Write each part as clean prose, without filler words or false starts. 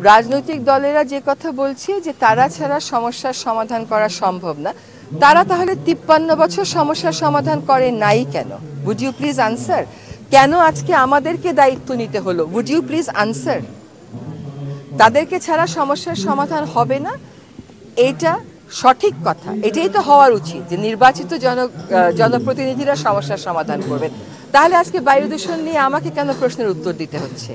রাজনৈতিক দলেরা যে কথা বলছে যে তারা ছাড়া সমস্যার সমাধান করা সম্ভব না, তারা তাহলে 53 বছর সমস্যার সমাধান করে নাই কেন? Would you please answer? কেন আজকে আমাদেরকে দায়িত্ব নিতে হলো? Would you please answer? তাদেরকে ছাড়া সমস্যার সমাধান হবে না, এটা সঠিক কথা। এটাই তো হওয়ার উচিত যে নির্বাচিত জনপ্রতিনিধিরা সমস্যার সমাধান করবেন। তাহলে আজকে বায়ু দূষণ নিয়ে আমাকে কেন প্রশ্নের উত্তর দিতে হচ্ছে?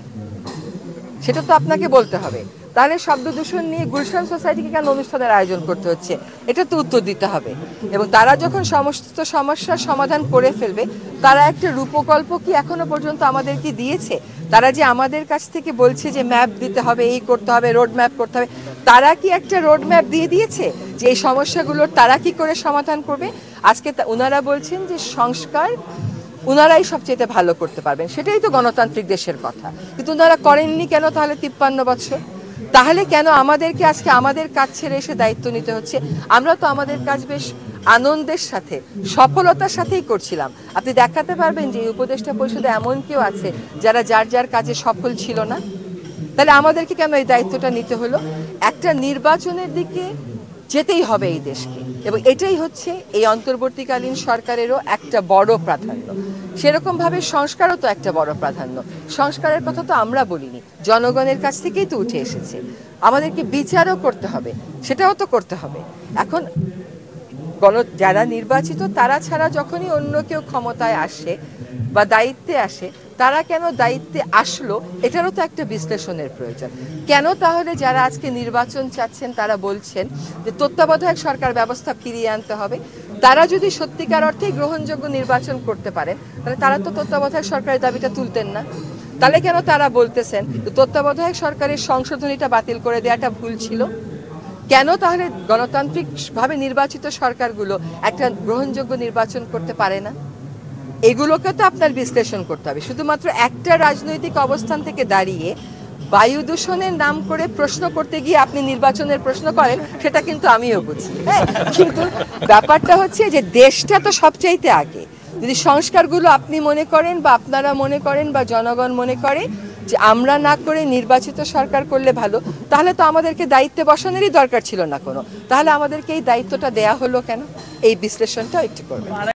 সেটা তো আপনাকে বলতে হবে। তাহলে শব্দ দূষণ নিয়ে গুলশান সোসাইটিকে কেন অনুষ্ঠানের আয়োজন করতে হচ্ছে? এটা তো উত্তর দিতে হবে। এবং তারা যখন সমস্ত সমস্যার সমাধান করে ফেলবে, তারা একটা রূপকল্প কি এখনো পর্যন্ত আমাদেরকে দিয়েছে? তারা যে আমাদের কাছ থেকে বলছে যে ম্যাপ দিতে হবে, এই করতে হবে, রোড ম্যাপ করতে হবে, তারা কি একটা রোড ম্যাপ দিয়ে দিয়েছে যে এই সমস্যাগুলোর তারা কি করে সমাধান করবে? আজকে ওনারা বলছেন যে সংস্কার ওনারাই সবচেয়ে ভালো করতে পারবেন, সেটাই তো গণতান্ত্রিক দেশের কথা। কিন্তু ওনারা করেননি কেন তাহলে 53 বছর? তাহলে কেন আমাদেরকে আজকে আমাদের কাজ ছেড়ে এসে দায়িত্ব নিতে হচ্ছে? আমরা তো আমাদের কাজ বেশ আনন্দের সাথে সফলতার সাথেই করছিলাম। আপনি দেখাতে পারবেন যে এই উপদেষ্টা পরিষদে এমন কেউ আছে যারা যার যার কাজে সফল ছিল না? তাহলে আমাদেরকে কেন এই দায়িত্বটা নিতে হলো? একটা নির্বাচনের দিকে যেতেই হবে এই দেশকে, এবং এটাই হচ্ছে এই অন্তর্বর্তীকালীন সরকারেরও একটা বড় প্রাধান্য। সেরকমভাবে সংস্কারও তো একটা বড় প্রাধান্য। সংস্কারের কথা তো আমরা বলিনি, জনগণের কাছ থেকেই তো উঠে এসেছে। আমাদেরকে বিচারও করতে হবে, সেটাও তো করতে হবে। এখন যারা নির্বাচিত তারা ছাড়া যখনই অন্য কেউ ক্ষমতায় আসে বা দায়িত্বে আসে, তারা কেন দায়িত্বে আসলো এটারও তো একটা বিশ্লেষণের প্রয়োজন। কেন তাহলে যারা আজকে নির্বাচন চাচ্ছেন তারা বলছেন যে তত্ত্বাবধায়ক সরকার ব্যবস্থা ফিরিয়ে আনতে হবে? তারা যদি সত্যিকার অর্থেই গ্রহণযোগ্য নির্বাচন করতে পারেন, তাহলে তারা তো তত্ত্বাবধায়ক সরকারের দাবিটা তুলতেন না। তাহলে কেন তারা বলতেছেন তত্ত্বাবধায়ক সরকারের সংশোধনীটা বাতিল করে দেওয়াটা ভুল ছিল? কেন তাহলে গণতান্ত্রিকভাবে নির্বাচিত সরকারগুলো একটা গ্রহণযোগ্য নির্বাচন করতে পারে না? এগুলোকে তো আপনার বিশ্লেষণ করতে হবে। শুধুমাত্র একটা রাজনৈতিক অবস্থান থেকে দাঁড়িয়ে বায়ু দূষণের নাম করে প্রশ্ন করতে গিয়ে আপনি নির্বাচনের প্রশ্ন করেন, সেটা কিন্তু আমিও বুঝি। হ্যাঁ, কিন্তু ব্যাপারটা হচ্ছে যে দেশটা তো সবচাইতে আগে। যদি সংস্কারগুলো আপনি মনে করেন বা আপনারা মনে করেন বা জনগণ মনে করে যে আমরা না করে নির্বাচিত সরকার করলে ভালো, তাহলে তো আমাদেরকে দায়িত্বে বসানোরই দরকার ছিল না কোনো। তাহলে আমাদেরকে এই দায়িত্বটা দেয়া হলো কেন? এই বিশ্লেষণটা একটু করবেন।